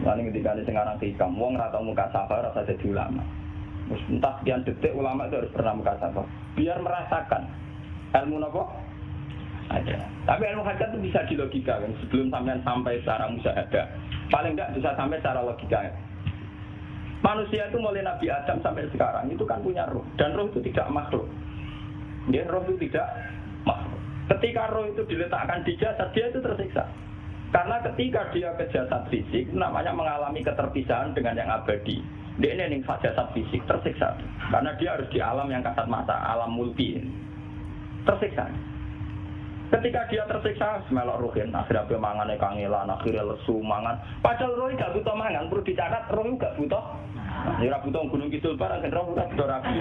Lalu ketika ini sekarang hikam, wong rata muka sabar rasa jadi ulama. Entah sekian detik ulama itu harus pernah muka sabar, biar merasakan ilmu apa ada. Tapi ilmu hakikat itu bisa dilogika kan, sebelum sampai secara musyahadah. Paling enggak bisa sampai secara logika. Manusia itu mulai Nabi Adam sampai sekarang itu kan punya roh, dan roh itu tidak makhluk. Dia roh itu tidak makhluk. Ketika roh itu diletakkan di jasad, dia itu tersiksa. Karena ketika dia ke jasad fisik, namanya mengalami keterpisahan dengan yang abadi. Dia ini jasad fisik tersiksa. Karena dia harus di alam yang kasat mata, alam mulki. Tersiksa. Ketika dia tersiksa, semelok ruhin, akhirnya dia mangan kangelan, akhirnya lesu mangan. Padahal roh gak butuh mangan, perlu dicatat roh gak butuh. Ya ora butuh gunung kidul barang, roh ora butuh rapi.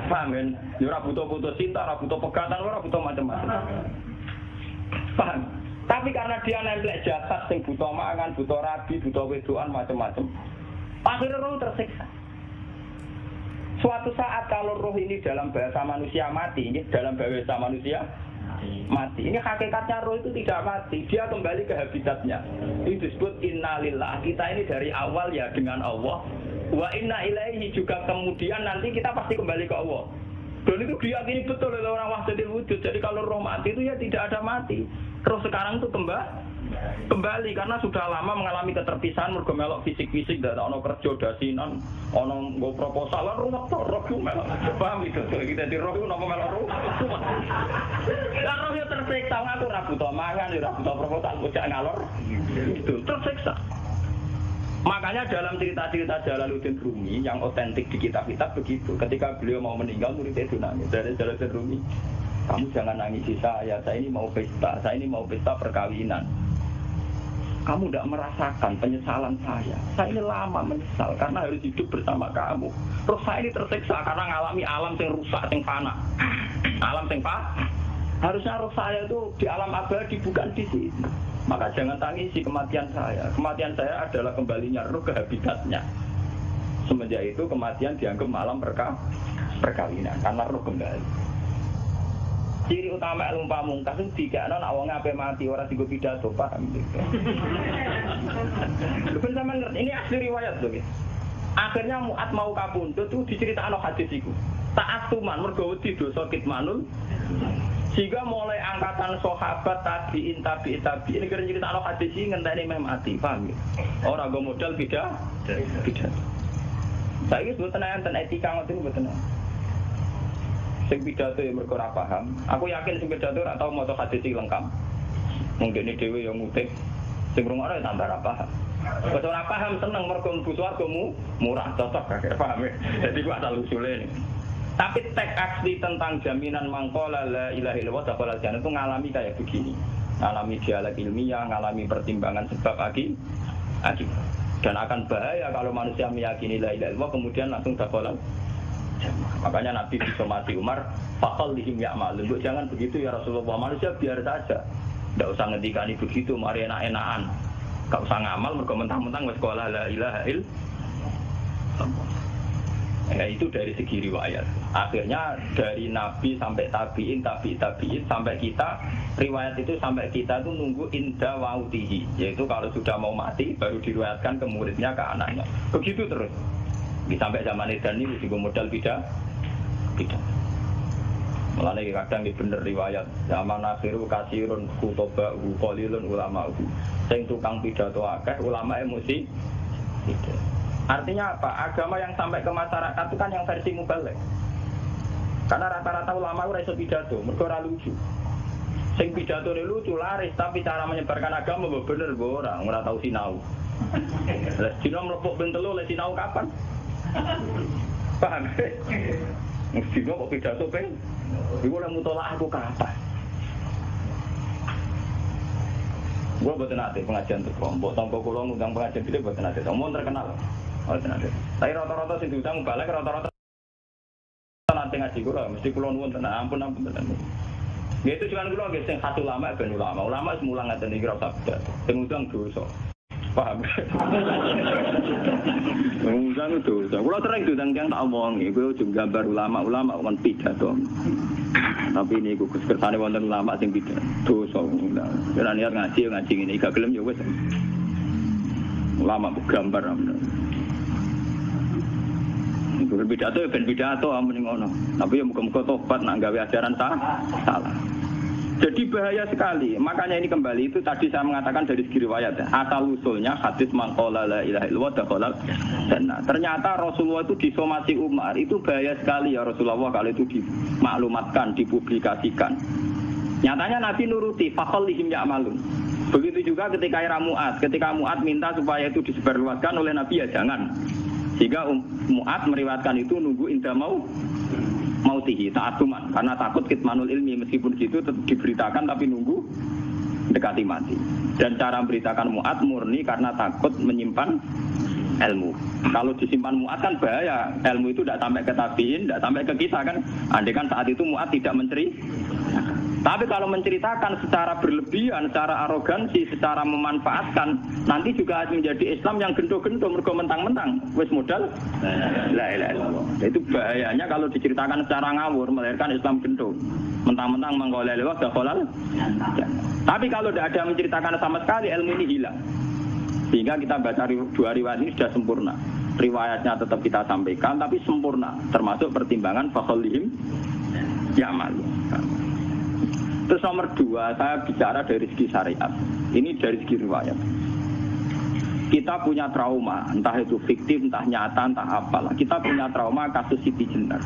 Paham kan? Ya ora butuh putus cinta, ora butuh pegatan, ora butuh macam-macam. Paham? Tapi karena dia nempel jasad sing butuh mangan, butuh rabi, butuh wedoan macam-macam. Akhirnya roh tersiksa. Suatu saat kalau roh ini dalam bahasa manusia mati, ini dalam bahasa manusia mati. Ini hakikatnya roh itu tidak mati, dia kembali ke habitatnya. Itu disebut innalillah. Kita ini dari awal ya dengan Allah. Wa inna ilaihi juga kemudian nanti kita pasti kembali ke Allah. Dan itu diyakini betul oleh orang wahdatul wujud. Jadi kalau roh mati itu ya tidak ada mati. Roh sekarang itu kembali karena sudah lama mengalami keterpisahan mergo melok fisik-fisik dan ono kerja dasinan, ono nggo proposal lan rumah roh ku melok. Paham itu? Kita di roh ku napa melok roh. Lah roh yo tersiksa aku ora butuh mangan, ora butuh proposal, bocah ngalor. Itu tersiksa. Makanya dalam cerita-cerita Jalaluddin Rumi yang otentik di kitab-kitab begitu. Ketika beliau mau meninggal muridnya itu nangis dari Jalaluddin Rumi. Kamu jangan nangisi saya ini mau pesta, saya ini mau pesta perkawinan. Kamu tidak merasakan penyesalan saya ini lama menyesal karena harus hidup bersama kamu. Terus saya ini tersiksa karena mengalami alam yang rusak, yang fana. Alam yang harusnya roh saya itu di alam abadi bukan di sini. Maka jangan tangisi kematian saya. Kematian saya adalah kembalinya roh ke habitatnya. Semenjak itu kematian dianggap malam perkawinan karena roh kembali. Ciri utama ilmu pamungkas itu dikakno nek wong ape mati ora digo pidato, paham gitu. Ben sampean ngerti ini asli riwayat lho. Akhirnya Mu'ad mau kapundhut itu diceritakno hadis iku. Ta'assuman mergo wedi dosa kitmanul. Sehingga mulai angkatan sahabat tabi'in ini kira nyeritakno hadis iki ngenteni meh mati, paham gitu. Ora go modal pidato. Saiki mboten enten etika ngoten mboten. Sing pidato ya mergo ora paham. Aku yakin sing pidato ora tau maca hadis iki lengkap. Mungkin dhewe yang ngutip sing rungokno ya tambah ora paham. Wes ora paham seneng mergo mlebu swargamu murah cocok gak paham. Jadi ku asal usule ini. Tapi teks asli tentang jaminan mangkola la ilaha illallah dakhala jannah itu ngalami kayak begini. Ngalami dialek ilmiah, ngalami pertimbangan sebab akibat. Dan akan bahaya kalau manusia meyakini la ilaha illallah kemudian langsung dakhala. Makanya Nabi disomati Umar, fakal lihim ya'mal. Jangan begitu ya Rasulullah, manusia biar saja. Tidak usah ngendikani begitu, mari enak-enakan. Tidak usah ngamal, mereka mentang-mentang sekolah la ilaha illallah. Ya itu dari segi riwayat. Akhirnya dari Nabi sampai tabi'in sampai kita, riwayat itu sampai kita itu nunggu inda wautihi. Yaitu kalau sudah mau mati baru diriwayatkan ke muridnya, ke anaknya. Begitu terus. Sampai zaman Edan ini juga modal beda. Mulane kadang iki bener riwayat zaman akhiru kasirun kutoba qalilun ulama. Sing tukang pidato akeh ulama emosi. Artinya apa? Agama yang sampai ke masyarakat itu kan yang versi mubalek. Karena rata-rata ulama ora iso pidato, mergo ora lucu. Sing pidato lucu laris tapi cara menyebarkan agama mbok bener mbok ora tau sinau. Lah dina mlepuk ben telu le sinau kapan? Paham? Mesti kok pidato peng. Iku ora mutolaah aku kapan? Gua boten ate pengajian tuh kelompok tangga kula ngundang pengajian itu boten ate. Omong terkenal. Boten ate. Tapi rata-rata sing diundang balik rata-rata nanti ngaji kula mesti kula nuwun tenan ampun tenan. Ya itu jangan kula nggih sing satu ulama ben ulama. Ulama semulang ngaten iki ora sabda. Sing ngundang dosa. Paham? Ngundang dosa. Kula sering diundang yang tak omongi, kowe juga gambar ulama-ulama kon pidato. Tapi ini kersane wonten ulama sing pidato dosa. Ora niat ngaji ngene, gak gelem ya wis. ulama gambar. Pidato ya ben pidato amun ngono. Tapi ya muga-muga tobat nak gawe ajaran salah. Jadi bahaya sekali. Makanya ini kembali itu tadi saya mengatakan dari segi riwayat. Asal usulnya hadis man qala la ilaha illallah dakhala jannah. Ternyata Rasulullah itu disomasi Umar. Itu bahaya sekali ya Rasulullah kalau itu dimaklumatkan, dipublikasikan. Nyatanya Nabi nuruti faqallihim ya'malun. Begitu juga ketika era Mu'ad. Ketika Mu'ad minta supaya itu disebarluaskan oleh Nabi ya jangan. Sehingga Mu'ad meriwayatkan itu nunggu indah mautihi ta'atuman karena takut kitmanul ilmi meskipun gitu tetap diberitakan tapi nunggu dekati mati. Dan cara memberitakan Mu'ad murni karena takut menyimpan ilmu. Kalau disimpan Mu'ad kan bahaya. Ilmu itu tidak sampai ke tabiin, tidak sampai ke kita kan. Andai kan saat itu Mu'ad tidak tapi kalau menceritakan secara berlebihan, secara arogansi, secara memanfaatkan, nanti juga menjadi Islam yang gendo-gendo, mergo mentang-mentang wis modal la ilaha illallah. Itu bahayanya kalau diceritakan secara ngawur, melahirkan Islam gendo. Mentang-mentang mengqala la ilaha illallah. Tapi kalau tidak ada menceritakan sama sekali, ilmu ini hilang. Sehingga kita baca dua riwayat ini sudah sempurna. Riwayatnya tetap kita sampaikan, tapi sempurna. Termasuk pertimbangan fakholihim ya'mal. Terus nomor 2, saya bicara dari segi syariat. Ini dari segi riwayat. Kita punya trauma, entah itu fiktif, entah nyata, entah apalah. Kita punya trauma kasus Siti Jenar.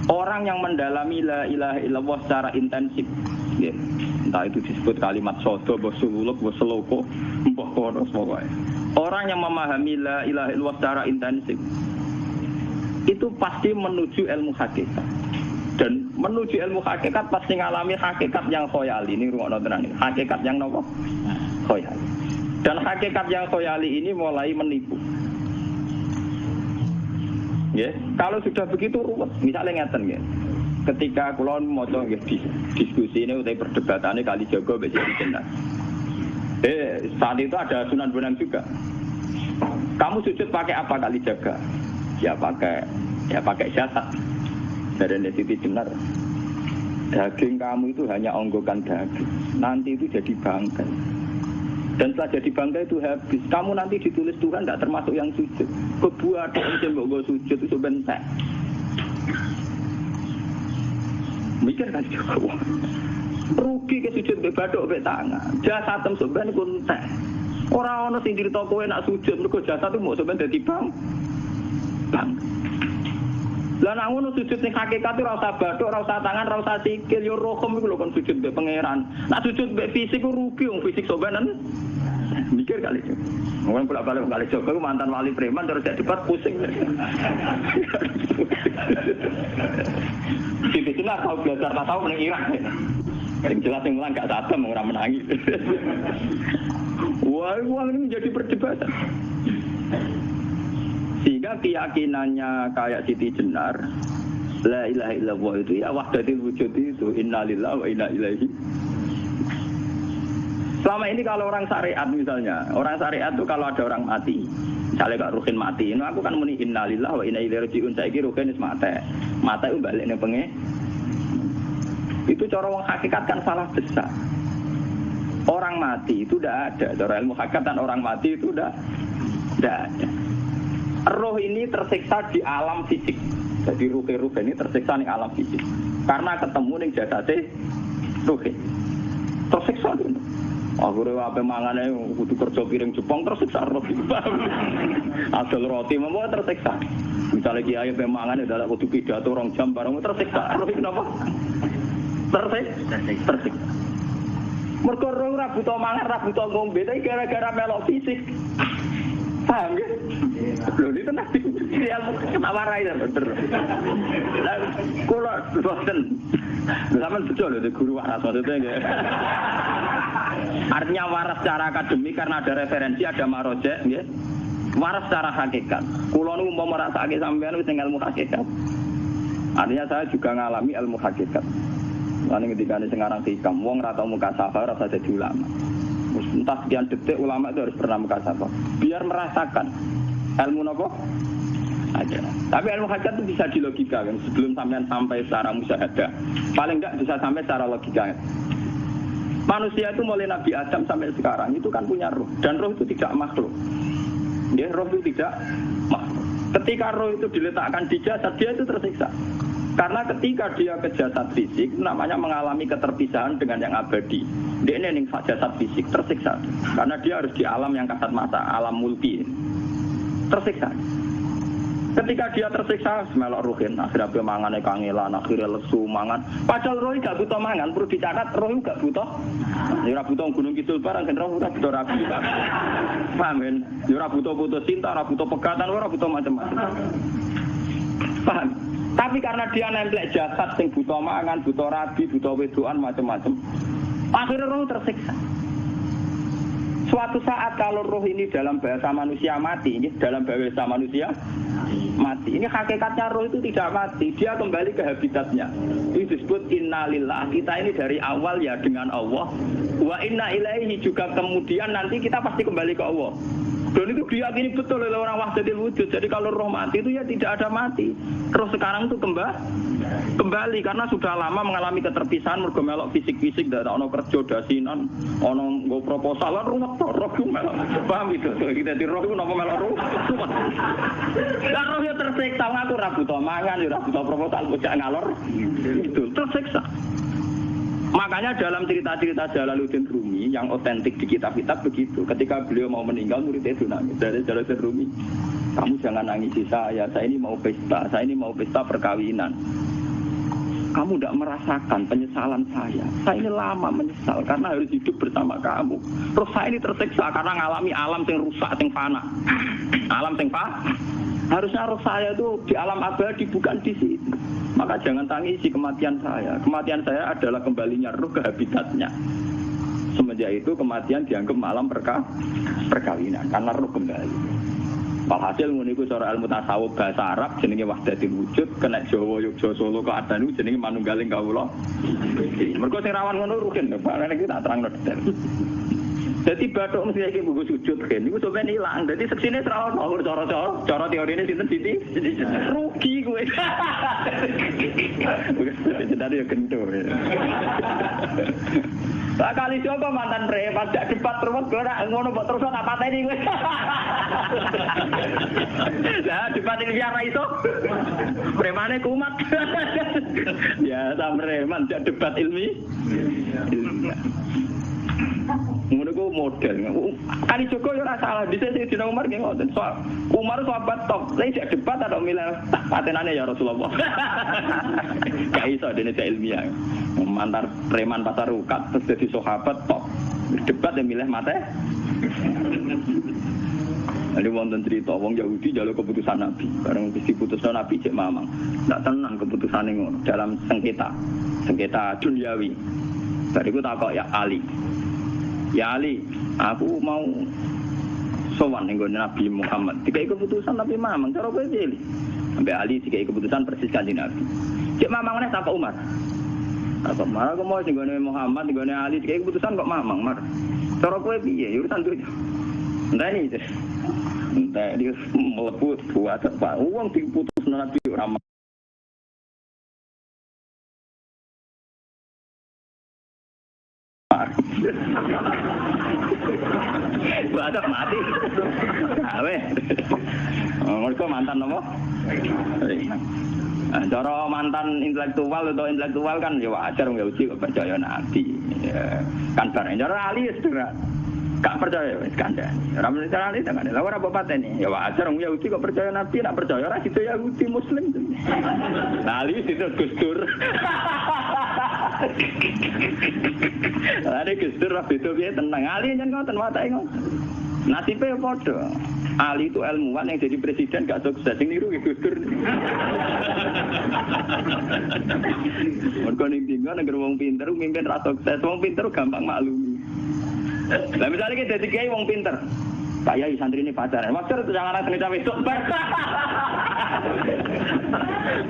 Orang yang mendalami la ilaha illallah secara intensif, ya, entah itu disebut kalimat sodo, bosululuk, boseloko, mbah kono pokoknya. Orang yang memahami la ilaha illallah secara intensif, itu pasti menuju ilmu hakikat. Dan menuju ilmu hakikat pasti ngalami hakikat yang khoyali. Ini rungokno tenan iki. Hakikat yang nopo? Khoyali. Dan hakikat yang khoyali ini mulai menipu. Ya, kalau sudah begitu ruwet. Misalnya ngeten nggih. Ketika kula maca nggih diskusi ini utawa perdebatannya kali jago mbek Siti Jenar. Saat itu ada Sunan Bonang juga. Kamu sujud pakai apa kali jaga? Ya pakai jasad. Dari Siti Jenar, daging kamu itu hanya onggokan daging. Nanti itu jadi bangkai. Dan setelah jadi bangkai itu habis. Kamu nanti ditulis Tuhan tidak termasuk yang sujud. Kebuah ada yang sujud itu bentek. Mikir kan juga. Rugi ke sujud bebadok be tangan. Jasad tem sebenarnya kuntek. Orang-orang sing cerita kowe nak sujud mergo jasad itu mau sebenarnya dadi bang. Lah nek ngono sujud ning hakikat ora usah bathuk, ora usah tangan, ora usah sikil, yo rohom iku lho kon sujud mbek pangeran. Nek sujud mbek fisik ku rugi wong fisik sobanan. Mikir kali. Wong bolak-balik kali Joko mantan wali preman terus jadi debat pusing. Siti Jenar tahu belajar tasawuf ning Irak. Sing jelas sing mulang gak satem ora menangi. Wah, ini menjadi perdebatan. Sehingga keyakinannya kayak Siti Jenar, la ilaha illallah itu ya wahdatul wujud itu, innalillahi wa inna ilaihi. Selama ini kalau orang syariat misalnya, orang syariat itu kalau ada orang mati, misalnya Kak Ruhin mati, ini aku kan muni innalillahi wa inna ilaihi raji'un, saiki Ruhin wis mati. Mati itu balik ning penge. Itu cara wong hakikat kan salah besar. Orang mati itu tidak ada, cara ilmu hakikat dan orang mati itu tidak ada. Roh ini tersiksa di alam fisik. Jadi ruh ini tersiksa di alam fisik. Karena ketemu ning jasate ruh. Tersiksa itu. Akhire ape mangane kudu kerja piring Jepang tersiksa roh. Asal roti memang tersiksa. Misalnya kiai ape mangane dadak kudu pidato 2 jam bareng tersiksa. Roh kenapa? Tersiksa. Mergo roh ora buta mangan, ora buta ngombe, tapi gara-gara melok fisik. Paham ya? Loh ini tenang dia ketawarai ya bener. Lah kula boten. Sampeyan betul lho guru waras maksudnya nggih. Artinya waras secara akademik karena ada referensi, ada marojek nggih. Waras secara hakikat. Kula niku umpama merasake sampeyan wis ilmu hakikat. Artinya saya juga ngalami ilmu hakikat. Lan ketika sing aran hikam wong ra tau muka safar ora jadi ulama. Entah sekian detik ulama itu harus pernah mukasabah biar merasakan ilmu nopo aja. Tapi ilmu hakikat itu bisa dilogikakan sebelum sampai secara musyahadah. Paling enggak bisa sampai secara logika. Manusia itu mulai Nabi Adam sampai sekarang itu kan punya roh, dan roh itu tidak makhluk. Ya, roh itu tidak makhluk. Ketika roh itu diletakkan di jasad, dia itu tersiksa. Karena ketika dia ke jasad fisik, namanya mengalami keterpisahan dengan yang abadi. Dia ini jasad fisik tersiksa. Karena dia harus di alam yang kasat mata, alam mulki. Tersiksa. Ketika dia tersiksa, melok ruhin, akhirnya dia mangan kangelan, akhirnya lesu mangan. Padahal roh gak butuh mangan, perlu dicatat roh gak butuh. Ya butuh gunung kidul barang, kan roh ora butuh rabi. Paham kan? Ya butuh putus cinta, ora butuh pegatan, ora butuh macam-macam. Paham? Tapi karena dia nempel jasad sing butuh mangan, butuh rabi, butuh wedoan macam-macam, akhirnya roh tersiksa. Suatu saat kalau roh ini dalam bahasa manusia mati, ini dalam bahasa manusia mati. Ini hakikatnya roh itu tidak mati, dia kembali ke habitatnya. Itu disebut innalillah. Kita ini dari awal ya dengan Allah. Wa inna ilaihi juga kemudian nanti kita pasti kembali ke Allah. Dan itu diyakini betul oleh orang wahdatul wujud. Jadi kalau roh mati itu ya tidak ada mati. Roh sekarang itu kembali karena sudah lama mengalami keterpisahan mergo melok fisik-fisik dak ono kerja dasinan, ono nggo proposal ruwet to roh ku melok. Paham itu? Kita di roh ku napa melok roh. Lah roh ya tersiksa ngaku ora butuh mangan, ora butuh proposal bocah ngalor. Itu tersiksa. Makanya dalam cerita-cerita Jalaluddin Rumi yang otentik di kitab-kitab begitu. Ketika beliau mau meninggal, muridnya itu nangis. Dari Jalaluddin Rumi, kamu jangan nangisi saya ini mau pesta, saya ini mau pesta perkawinan. Kamu tidak merasakan penyesalan saya ini lama menyesal karena harus hidup bersama kamu. Terus saya ini tersiksa karena ngalami alam yang rusak, yang fana. Alam yang fana. Harusnya roh saya itu di alam abadi, bukan di sini. Maka jangan tangisi kematian saya. Kematian saya adalah kembalinya roh ke habitatnya. Semenjak itu kematian dianggap malam perkawinan karena roh kembali. Walhasil ngene iku cara ilmu tasawuf bahasa Arab jenenge wahdatul wujud, kena Jawa Yogya Solo keadaan iku jenenge manunggaling kawula. Mergo sing rawan ngono rugen, Pak iki tak terangno detail. Jadi bathuk mesti iki buku sujud kan niku sampeyan ilang. Dadi seksine ora ono cara teorine sinten Siti. Rugi kowe. Jadi ya gento. Tak kali coba mantan preman jak debat terus ora ngono mbok terus tak pateni kowe. Lah debat iki ora iso. Premane kumat. Ya sam preman jak debat ilmi. Ngono ku model. Kali Joko yo ora salah, dhisik Sayyidina Umar nggih ngoten. Umar sahabat top, lha sik debat atau milih patenane ya Rasulullah. Gak iso dene ilmiah. Mantar preman pasar ukat terus dadi sahabat top. Debat yang milih mate. Ada wonten cerita wong Yahudi njaluk keputusan Nabi. Bareng wis diputusno Nabi cek mamang. Ndak tenang keputusane ngono dalam sengketa duniawi. Bariku takok ya Ali. Ya Ali, aku mau sowan ning Nabi Muhammad. Dikai keputusan Nabi Mamang, cara kowe pilih. Sampai Ali dikai keputusan persis kanjeng Nabi. Cek Mamang meneh takok Umar. Takok Umar aku mau ning Muhammad, ning Ali dikai keputusan kok Mamang, Mar. Cara kowe piye? Urusan duit. Enteni itu. Entah dia mlebu buat apa. Wong diputusno Nabi ora Baca mati. Awe. Mereka mantan apa? Cara mantan intelektual kan ya wajar wong Yahudi kok percaya Nabi. Kan bareng cara Ali sedera. Gak percaya wis kandhani. Ora percaya Ali tenan. Lah ora apa pateni. Ya wajar wong Yahudi kok percaya Nabi, nak percaya ora gitu Yahudi Muslim. Ali itu Gus Dur. Ada Gus Dur beda piye tenang. Ali nyen ngoten watake ngoten. Nasibe padha. Ali itu ilmuwan yang jadi presiden gak sukses. Sing niru Gus Dur. Mergo ning dinggo negara wong pinter mimpin ra sukses. Wong pinter gampang maklumi. Lah misalnya kita jadi kiai wong pinter. Pak Yai santri ini pacaran. Maksud jangan anak cerita besok.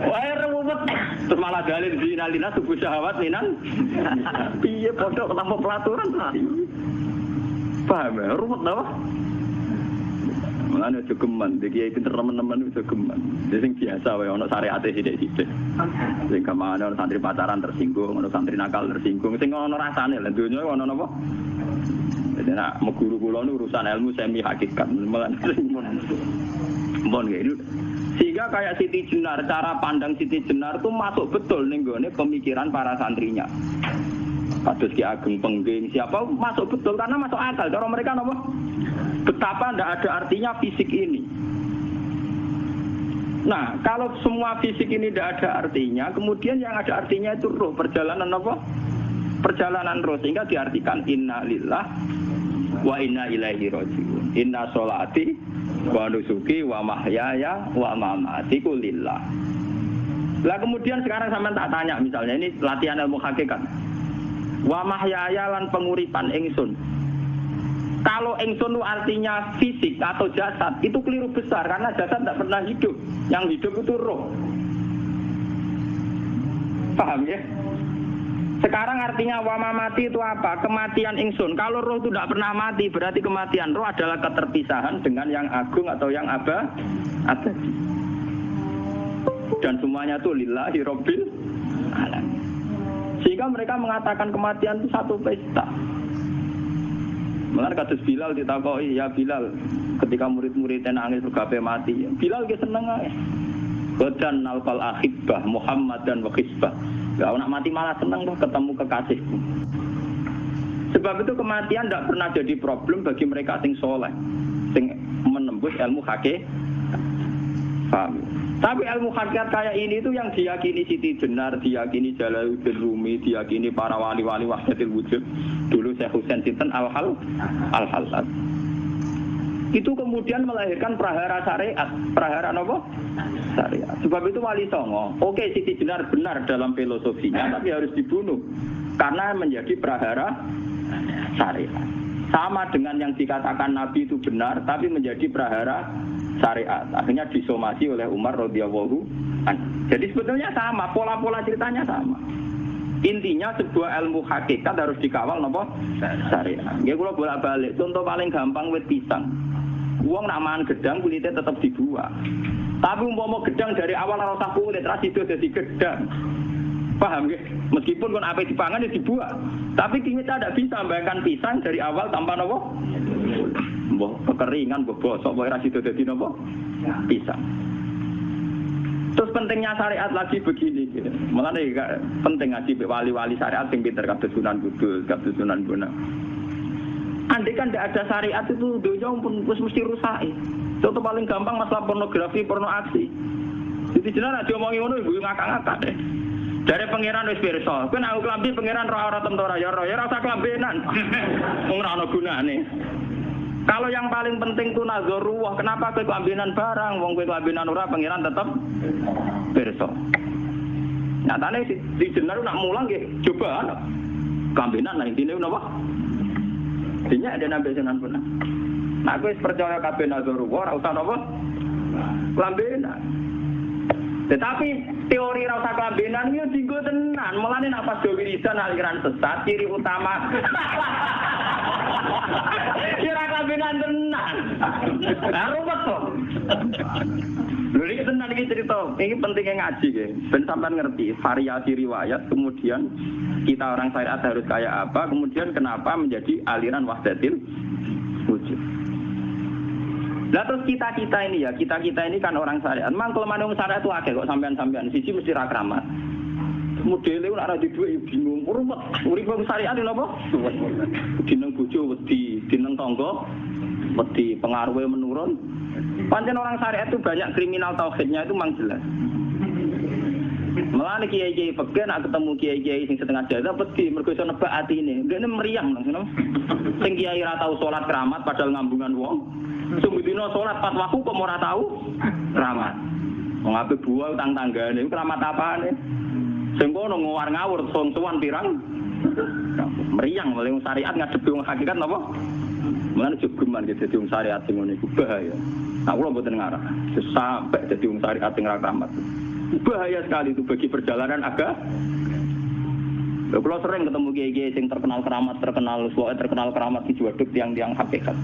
Wah, ruwet. Terus malah dalil dinalina subuh syahwat minan. Piye padha tanpa pelaturan. Paham ya? Ruwet apa? Mulane aja geman, iki teman-teman aja geman. Sing biasa wae ana syariate sithik-sithik. Sing kemana ana santri pacaran tersinggung, ana santri nakal tersinggung, sing ana rasane lha donya ana napa? Jadi nak guru kula nu urusan ilmu semi hakikat. Mulane mon gitu. Sehingga kayak Siti Jenar, cara pandang Siti Jenar itu masuk betul ning gone pemikiran para santrinya. Kados Ki Ageng Pengging, siapa masuk betul karena masuk akal. Cara mereka apa? Betapa tidak ada artinya fisik ini. Nah, kalau semua fisik ini tidak ada artinya, kemudian yang ada artinya itu roh, perjalanan apa? Perjalanan roh, sehingga diartikan inna lillah wa inna ilaihi raji'un. Inna sholati wa nusuki wa mahyaya wa mamati lillah. Lah kemudian sekarang sampean tak tanya misalnya, ini latihan ilmu hakikat. Wa mahyaya lan penguripan ingsun. Kalau ingsun itu artinya fisik atau jasad, itu keliru besar karena jasad tidak pernah hidup. Yang hidup itu roh. Paham ya? Sekarang artinya wa mamati itu apa? Kematian ingsun. Kalau roh itu tidak pernah mati, berarti kematian roh adalah keterpisahan dengan yang agung atau yang abadi. Dan semuanya itu lillahi rabbil alamin. Sehingga mereka mengatakan kematian itu satu pesta. Mulane kados Bilal ditakoki, ya Bilal, ketika murid-muridnya nangis bergape mati, Bilal ge seneng ae. Badan nalqal ahibbah Muhammad dan wa hisbah. Ya nak mati malah seneng tuh ketemu kekasihku. Sebab itu kematian tidak pernah jadi problem bagi mereka sing soleh, sing menembus ilmu hakikat. Paham? Tapi ilmu hakikat kayak ini itu yang diyakini Siti Jenar, diyakini Jalaluddin Rumi, diyakini para wali-wali wahdatul wujud. Dulu Syekh Husain Sinten Al-Halal. Itu kemudian melahirkan prahara syariat. Prahara apa? Syariat. Sebab itu Wali Songo, oke Siti Jenar benar dalam filosofinya, tapi harus dibunuh karena menjadi prahara syariat. Sama dengan yang dikatakan Nabi itu benar, tapi menjadi prahara syariat. Akhirnya disomasi oleh Umar radhiyallahu anhu. Jadi sebetulnya sama, pola-pola ceritanya sama. Intinya sebuah ilmu hakikat harus dikawal napa? Syariat. Nggih kula bolak-balik. Contoh paling gampang wit pisang. Wong nak mangan gedang kulitnya tetap dibuang. Tapi umpama gedang dari awal ora usah kulit, ra sido dadi gedang. Paham nggih? Meskipun kon ape dipangan ya dibuang. Tapi kita tidak bisa membayangkan pisang dari awal tanpa napa? Mbah kekeringan, mbah bosok, mbah ra sido dadi napa? Pisang. Terus pentingnya syariat lagi begini, gitu. Malah penting ngaji wali-wali syariat yang pinter kados Sunan Kudus, kados Sunan Bonang. Andai kan tidak ada syariat itu dunia pun mesti rusak. Contoh paling gampang masalah pornografi, porno aksi. Jadi jenengan aja omongi ngono ibu ngakak-ngakak deh. Dari pangeran wis pirsa, kowe nek klambi pangeran ora ora tentora ya ora usah klambenan. Wong ora ana gunane. Kalau yang paling penting itu nazarullah, kenapa kowe kelambinan barang, wong kowe kelambinan ora pangeran tetep pirsa. Nyatane di jenar nak mulang nggih cobaan. Kelambinan lah intine napa? Dinya ada nabi Sunan Bonang. Nah kowe percaya kabeh nazarullah ora usah napa? Kelambinan. Tetapi teori ora usah kelambinan iki dienggo tenan. Mulane nek pas wiridan aliran sesat ciri utama kira kelambinan tenan. Lah ruwet to. Lha iki tenan iki cerita. Iki pentingnya ngaji nggih. Ben sampean ngerti variasi riwayat, kemudian kita orang syariat harus kayak apa, kemudian kenapa menjadi aliran wahdatil wujud. Lah terus kita ini ya, kita ini kan orang syariat. Memang kelemahan orang syariat itu akeh kok sampean-sampean. Siji mesti ra kramat. Modele ora ada duwe bingung. Ruwet. Urip wong syariat lho apa? Dineng bojo wedi, dineng tangga wedi, pengaruhe menurun. Pancen orang syariat itu banyak kriminal tauhidnya itu memang jelas. Mulane kiai-kiai peken nek ketemu kiai-kiai sing setengah jaga wedi mergo iso nebak atine. Ndekne meriang ngono. Sing kiai ora tau salat keramat padahal ngambungan wong. Sungguh dino salat pas waktu kok ora tau keramat. Wong ape buah utang tanggane iku keramat apane? Sing kono ngawur-ngawur sowan pirang. Meriang oleh syariat ngadepi wong hakikat napa? Mulane jogeman gitu dadi wong syariat sing ngene iku bahaya. Nah kula mboten ngarah. Sampai dadi wong syariat sing ora keramat. Bahaya sekali itu bagi perjalanan agama. Kalau sering ketemu kiai-kiai yang terkenal keramat di Juwaduk tiang-tiang hakikat.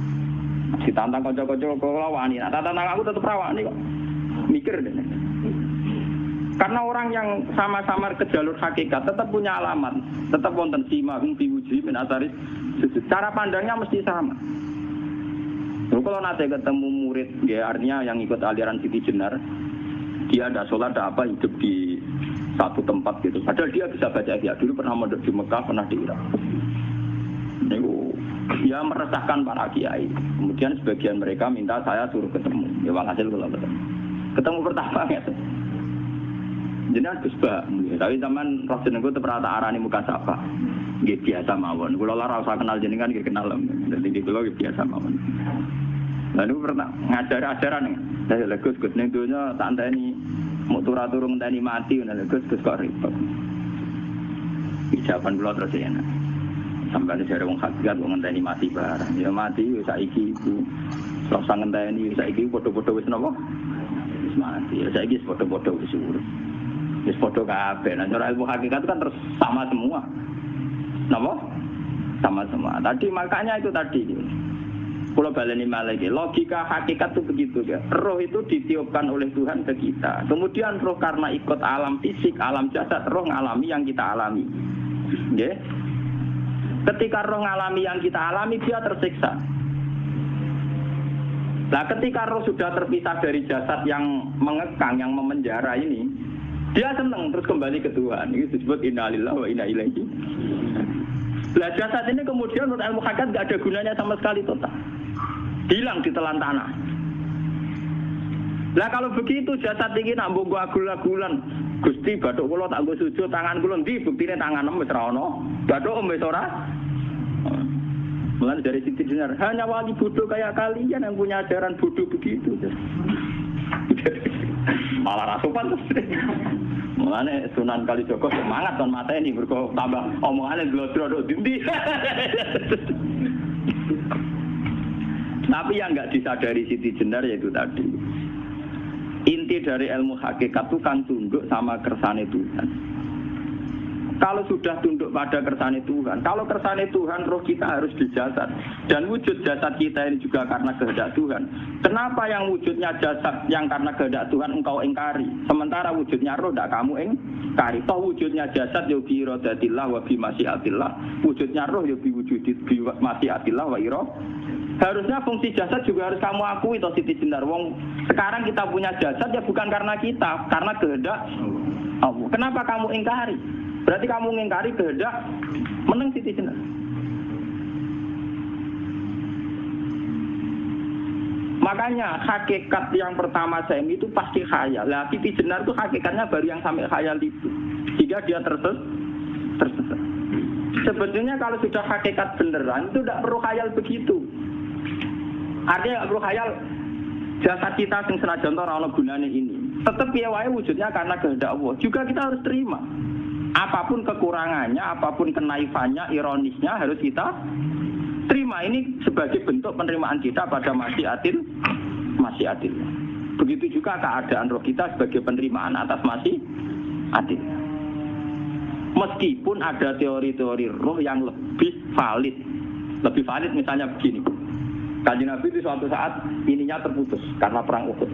Ditantang kanca-kanca kok wani. Nah, tantang aku tetep rawani kok. Mikir deh. Karena orang yang sama-sama ke jalur hakikat tetap punya alamat, tetap wonten simahum fi wujuhi min atharis sujud. Cara pandangnya mesti sama. Lalu kalau nanti ketemu murid, ya artinya yang ikut aliran Siti Jenar, dia ada sholat, ada apa, hidup di satu tempat gitu. Padahal dia bisa baca ihya. Dulu pernah mondok di Mekah, pernah di Irak. Dia meresahkan para kiai. Kemudian sebagian mereka minta saya suruh ketemu. Ya hasil kalau ketemu pertama ya. Jenengan Gus Ba, tapi zaman roh jenengku teu pernah tak arani muka sapa. Nggih biasa mawon. Kula ora usah kenal jenengan nggih kenal. Dadi kula nggih biasa mawon. Lalu pernah ngajar-ajaran saya Gus ning donya tak enteni mau turu-turu ngenteni mati ngono Gus kok ribet. Ijaban kula terus enak. Sampai ada wong hakikat wong ngenteni mati barang. Ya mati wis saiki iku. Terus ngenteni saiki padha-padha wis napa? Wis mati. Ya saiki wis padha-padha wis urip. Wis padha kabeh. Nah cara ilmu hakikat kan terus sama semua. Napa? Sama semua. Tadi makanya itu tadi. Kalau baleni malih logika hakikat itu begitu ya. Roh itu ditiupkan oleh Tuhan ke kita. Kemudian roh karena ikut alam fisik, alam jasad, roh ngalami yang kita alami. Nggih. Ketika roh ngalami yang kita alami, dia tersiksa. Nah, ketika roh sudah terpisah dari jasad yang mengekang, yang memenjara ini, dia senang terus kembali ke Tuhan. Ini disebut inna lillahi wa inna ilaihi. Nah, jasad ini kemudian menurut ilmu hakikat nggak ada gunanya sama sekali total. Hilang di telan tanah. Nah, kalau begitu jasad ini nak mbok agul-agulan. Gusti bathuk kula tak nggo sujud tangan kula ndi buktine tangan wis ra ono. Bathuk wis ora. Mulai dari Siti Jenar, hanya wali bodoh kayak kalian yang punya ajaran bodoh begitu. Malah rasupan terus. Mulane Sunan Kalijaga semangat kon mateni mergo tambah omongane glodro dindi. Tapi yang enggak disadari Siti Jenar yaitu tadi. Inti dari ilmu hakikat itu kan tunduk sama kersane Tuhan. Kalau sudah tunduk pada kersane Tuhan, kalau kersane Tuhan roh kita harus di jasad. Dan wujud jasad kita ini juga karena kehendak Tuhan. Kenapa yang wujudnya jasad yang karena kehendak Tuhan engkau ingkari? Sementara wujudnya roh tidak kamu ingkari. Toh wujudnya jasad ya bi iradatillah wa bi masyiatillah. Wujudnya roh ya bi wujudit bi masyiatillah wa iradatillah. Harusnya fungsi jasad juga harus kamu akui toh Siti Jenar. Wong sekarang kita punya jasad ya bukan karena kita, karena kehendak Allah. Kenapa kamu ingkari? Berarti kamu mengingkari kehendak meneng Siti Jenar. Makanya hakikat yang pertama saya itu pasti khayal. Lah Siti Jenar itu hakikatnya baru yang sampai khayal itu. Sehingga dia tersesat. Sebetulnya kalau sudah hakikat beneran itu tidak perlu khayal begitu. Artinya perlu khayal jasad kita sing senajan ora ana gunane ini. Tetap ya wae wujudnya karena kehendak Allah. Juga kita harus terima. Apapun kekurangannya, apapun kenaifannya, ironisnya harus kita terima. Ini sebagai bentuk penerimaan kita pada masyiatil. Begitu juga keadaan roh kita sebagai penerimaan atas masyiatil. Meskipun ada teori-teori roh yang lebih valid. Lebih valid misalnya begini. Kanjeng Nabi itu suatu saat ininya terputus karena perang Uhud.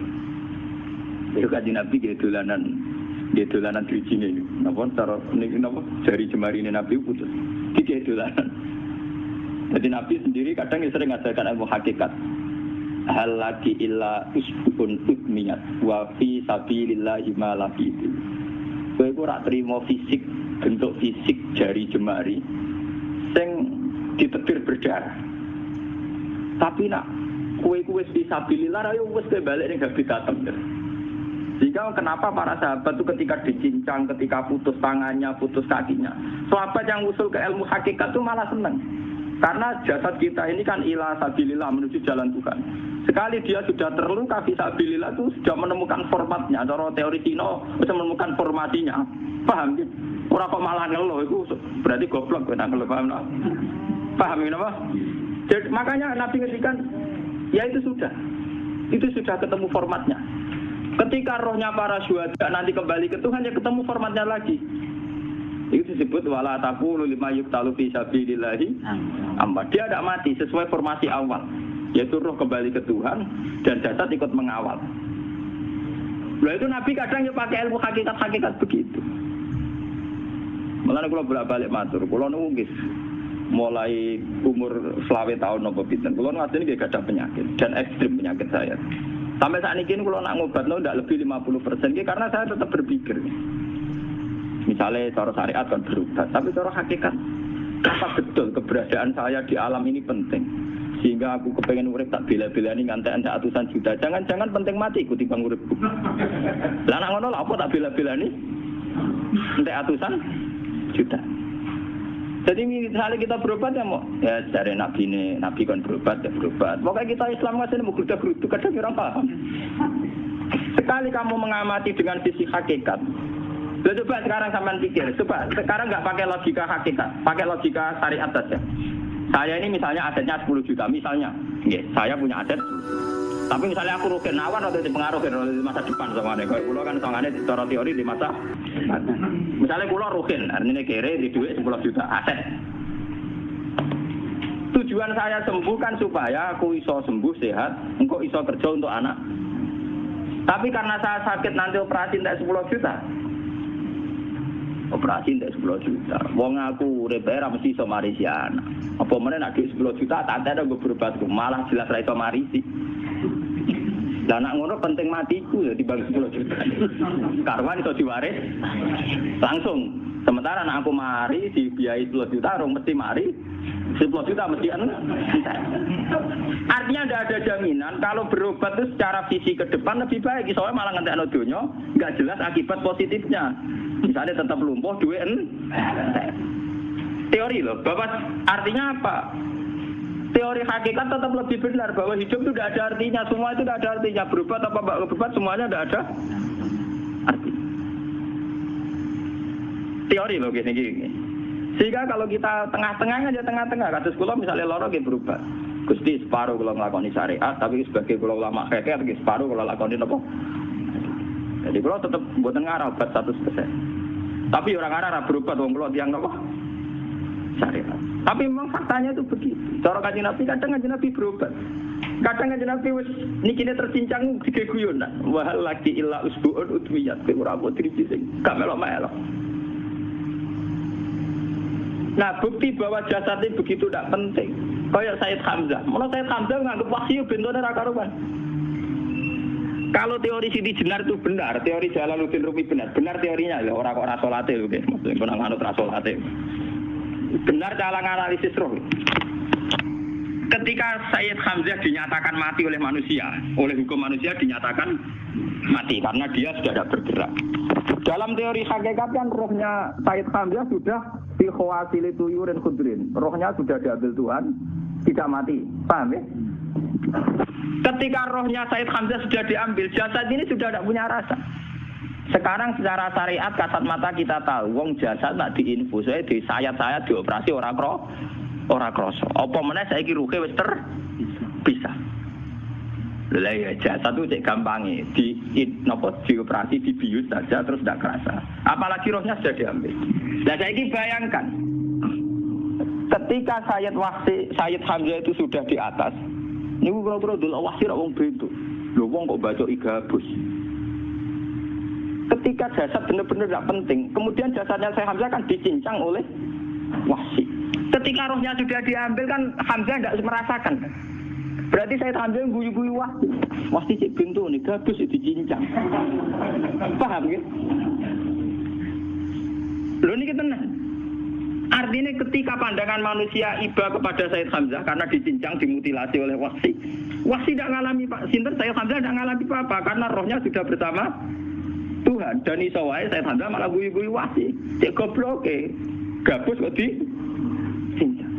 Itu Kanjeng Nabi dia dolanan drijine. Napa cara niki napa jari jemari ini Nabi putus. Iki dolanan. Jadi Nabi sendiri kadang sering ngajarkan ilmu hakikat. Hal lagi illa usbun udmiyat wa fi sabilillahi ma laqitu. Kowe ora trimo fisik, bentuk fisik jari jemari sing ditebir berdarah. Tapi nak kue-kue fisabilillah ayo wis balik ning habitatem. Jika kenapa para sahabat itu ketika dicincang, ketika putus tangannya, putus kakinya, sahabat yang usul ke ilmu hakikat itu malah senang. Karena jasad kita ini kan ila sabilillah menuju jalan Tuhan. Sekali dia sudah terluka fisabilillah itu sudah menemukan formatnya. Cara teori Cina bisa menemukan formasinya. Paham gitu? Ora kok malah ngeluh itu berarti goblok kok ngeluh paham tak? Paham ini apa? Jadi, makanya Nabi ngendikan ya itu sudah ketemu formatnya. Ketika rohnya para syuhada nanti kembali ke Tuhan ya ketemu formatnya lagi. Itu disebut wala taqulu lima yuqtalu fi sabilillah amma. Dia tidak mati sesuai formasi awal. yaitu roh kembali ke Tuhan dan jasad ikut mengawal. Nah itu Nabi kadang ya pakai ilmu hakikat begitu. Mulane kula bolak-balik matur, kula nunggis mulai umur 20 tahun nopo pinten. Kula ngadeni nggih gadah penyakit dan ekstrim penyakit saya. Sampai saat ini kula nak ngobatno ndak lebih 50% karena saya tetap berpikir. Misalnya cara syariat kan berubah, tapi cara hakikat apa betul keberadaan saya di alam ini penting? Sehingga aku kepengen urip tak bela-belani ngantek atusan juta. Jangan-jangan penting mati ikuti bang uripku. Lah nek ngono lha apa tak bela-belani? Entek atusan juta. Jadi misalnya kita berobat ya mau ya dari nabi kan berobat ya berobat. Pokoknya kita Islam ngasih mau geruda-gerudu kadang orang paham. Sekali kamu mengamati dengan sisi hakikat. Coba sekarang sampean pikir, coba sekarang nggak pakai logika hakikat, pakai logika syariat saja. Saya ini misalnya asetnya 10 juta, misalnya, saya punya aset. Tapi misalnya aku rugi nawan atau dipengaruhi di masa depan sama nih. Kalau pulau kan soalnya secara teori di masa, misalnya pulau rugi, artinya kere di duit 10 juta aset. Tujuan saya sembuh kan supaya aku iso sembuh sehat, engkau iso kerja untuk anak. Tapi karena saya sakit nanti operasi tidak 10 juta. Operasi tidak 10 juta. Wong aku repera mesti iso marisi anak. Apa meneh nek 10 juta tak ada gue berobatku, malah jelas ra iso marisi. Lah nek ngono penting matiku ya dibanding 10 juta. Karwan iso diwaris langsung. Sementara anak aku mari dibiayai 10 juta rong mesti mari 10 juta mesti Artinya tidak ada jaminan kalau berobat itu secara fisik ke depan lebih baik. Soalnya malah ngentekno donya enggak jelas akibat positifnya. Misalnya tetap lumpuh duit teori loh. Bapak artinya apa? Teori hakikat tetap lebih benar bahwa hidup itu tidak ada artinya. Semua itu tidak ada artinya. Berobat apa enggak berobat semuanya tidak ada arti. Teori loh gini. Sehingga kalau kita tengah-tengah aja tengah-tengah kados kula misalnya loro nggih berubah. Gusti separuh kula nglakoni syariat tapi sebagai kula ulama fikih nggih separuh kula lakoni napa? Jadi kula tetep mboten ngarah obat 100%. Tapi orang ngarah berobat wong kula tiyang napa? Syariat. Tapi memang faktanya itu begitu. Cara Kanjeng Nabi kadang Kanjeng Nabi berobat. Kadang Kanjeng Nabi wis nikine tercincang digeguyon. Wahal lagi illa usbuun utwiyat ora mbok driji sing gak melok-melok. Nah, bukti bahwa jasad ini begitu tidak penting. Kayak Sayyid Hamzah. Menurut Sayyid Hamzah nganggep wahyu bentone ra karuan. Kalau teori Siti Jenar itu benar, teori Jalaluddin Rumi benar teorinya ya orang kok ra salate lho nggih. Maksudnya kok nganut ra salate. Benar cara analisis roh. Ketika Sayyid Hamzah dinyatakan mati oleh manusia, oleh hukum manusia dinyatakan mati karena dia sudah tidak bergerak. Dalam teori hakikat kan rohnya Sayyid Hamzah sudah fi khawasili tuyurin khudrin. Rohnya sudah diambil Tuhan, tidak mati. Paham ya? Ketika rohnya Sayyid Hamzah sudah diambil, jasad ini sudah tidak punya rasa. Sekarang secara syariat kasat mata kita tahu, wong jasad nak diinfus, di sayat-sayat dioperasi ora kroso. Apa meneh saiki ruhe wis terpisah. Lah ya jasad itu cek gampange dioperasi dibius saja terus tidak kerasa. Apalagi rohnya sudah diambil. Nah saiki bayangkan ketika Sayyid Hamzah itu sudah di atas. Niku kira-kira delok wahsi ra wong bentuk. Lho wong kok baca igabus. Ketika jasad benar-benar tidak penting, kemudian jasadnya Sayyid Hamzah kan dicincang oleh wahsi. Ketika rohnya sudah diambil kan Hamzah tidak merasakan. Berarti Sayyid Hamzah guyu-guyu wahsi cek bentuk nih gabus dicincang. Paham ya? Lho niki tenan. Artinya ketika pandangan manusia iba kepada Sayyid Hamzah karena dicincang, dimutilasi oleh wahsi tidak ngalami Pak Sinten, Sayyid Hamzah tidak ngalami apa-apa karena rohnya sudah bersama Tuhan. Dan iso wae Sayyid Hamzah malah guyu-guyu wahsi. Cek gobloke. Gabus kok dicincang.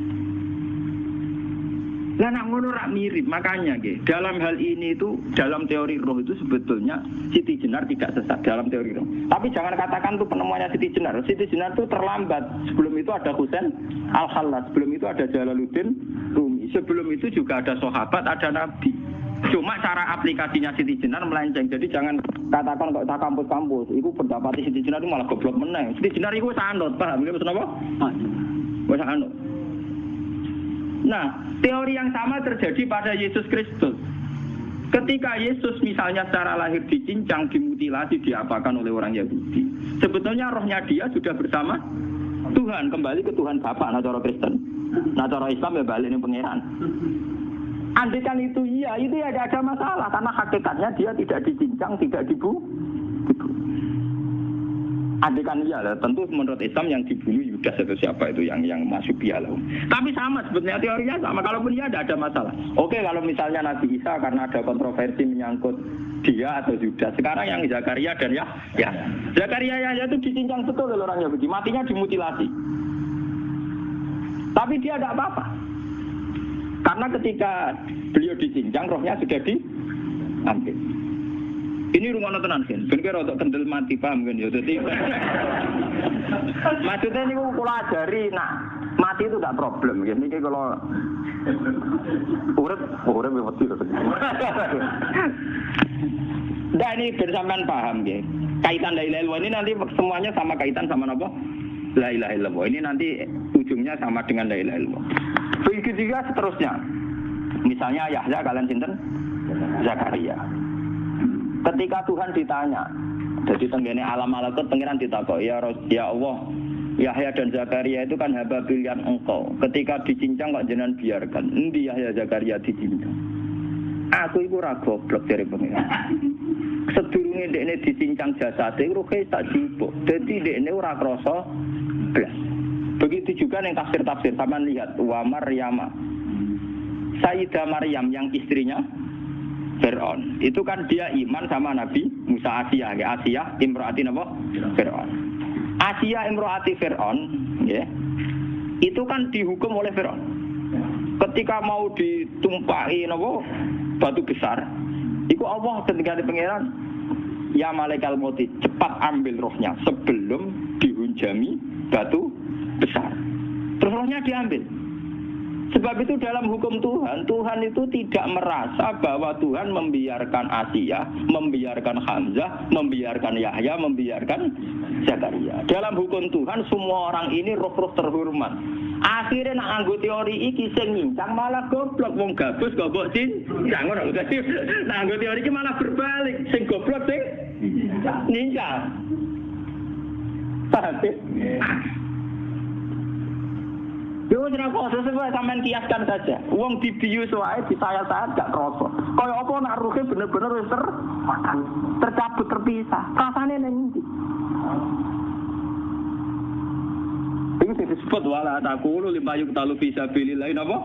Lah nak ngono rak mirip, makanya nggih. Dalam hal ini itu dalam teori roh itu sebetulnya Siti Jenar tidak sesat dalam teori roh. Tapi jangan katakan itu penemuannya Siti Jenar. Siti Jenar itu terlambat. Sebelum itu ada Husain Al-Khallas, sebelum itu ada Jalaluddin Rumi. Sebelum itu juga ada sahabat, ada nabi. Cuma cara aplikasinya Siti Jenar melenceng. Jadi jangan katakan kok tak kampus-kampus, itu pendapat Siti Jenar itu malah goblok meneh. Siti Jenar itu wis anut, paham nggih maksud apa? Wis anut. Nah, teori yang sama terjadi pada Yesus Kristus. Ketika Yesus misalnya secara lahir dicincang, dimutilasi, diapakan oleh orang Yahudi. Sebetulnya rohnya dia sudah bersama Tuhan, kembali ke Tuhan Bapa, nah cara Kristen. Nah cara Islam ya balik ning pangeran. Andikan itu iya, itu ya tidak ada masalah karena hakikatnya dia tidak dicincang, tidak dibunuh. Andikan iya lah, tentu menurut Islam yang dibunuh Yudas atau siapa itu yang masuk piala. Tapi sama sebetulnya teorinya sama, kalaupun iya tidak ada masalah. Oke, kalau misalnya Nabi Isa karena ada kontroversi menyangkut dia atau Yudas. Sekarang yang Zakaria dan ya Zakaria Yahya itu dicincang betul oleh orang Yahudi, matinya dimutilasi. Tapi dia tidak apa-apa. Karena ketika beliau dicincang, rohnya sudah diambil. Ini rumah tenan kan, ben kira untuk kendel mati paham kan ya. Jadi maksudnya ini kalau ajari, nah mati itu tidak problem. Ini kalau urip mati. Nah ini bersamaan paham ya. Kaitan la ilaha illallah ini nanti semuanya sama kaitan sama apa? La ilaha illallah. Ini nanti ujungnya sama dengan la ilaha illallah. Begitu juga seterusnya. Misalnya Yahya kalian sinten? Zakaria. Ketika Tuhan ditanya, jadi tenggene alam malakut pengiran ditakok, ya Allah, Yahya dan Zakaria itu kan hamba pilihan engkau. Ketika dicincang kok jenengan biarkan. Endi Yahya Zakaria dicincang? Aku iku ora goblok dari pengiran. Sedurunge dekne dicincang jasate ruhe tak jupuk. Dadi dekne ora krasa blas. Begitu juga yang tafsir-tafsir sampean lihat wa Maryam. Sayyidah Maryam yang istrinya Fir'aun. Itu kan dia iman sama Nabi Musa Asiyah, ya Asiyah imro'ati napa? Fir'aun. Asiyah imro'ati Fir'aun, ya. Itu kan dihukum oleh Fir'aun. Ketika mau ditumpahi napa? Batu besar. Iku Allah ketika di pangeran, ya malaikal maut, cepat ambil rohnya sebelum dihunjami batu besar. Terus rohnya diambil. Sebab itu dalam hukum Tuhan, Tuhan itu tidak merasa bahwa Tuhan membiarkan Asiyah, membiarkan Hamzah, membiarkan Yahya, membiarkan Zakaria. Dalam hukum Tuhan semua orang ini roh-roh terhormat. Akhirnya nak anggo teori iki sing nyincang malah goblok, wong gabus goblok cincang ora usah. Nah anggo teori iki malah berbalik, sing goblok sing nyincang. Paham? Yo ora kok sesuai sampean kiaskan saja. Wong dibius wae disayat-sayat gak kroso. Kaya apa nak ruhe bener-bener wis tercabut terpisah. Rasane ning ndi? Iki disebut wala taqulu limayuk talu fi sabilillah napa?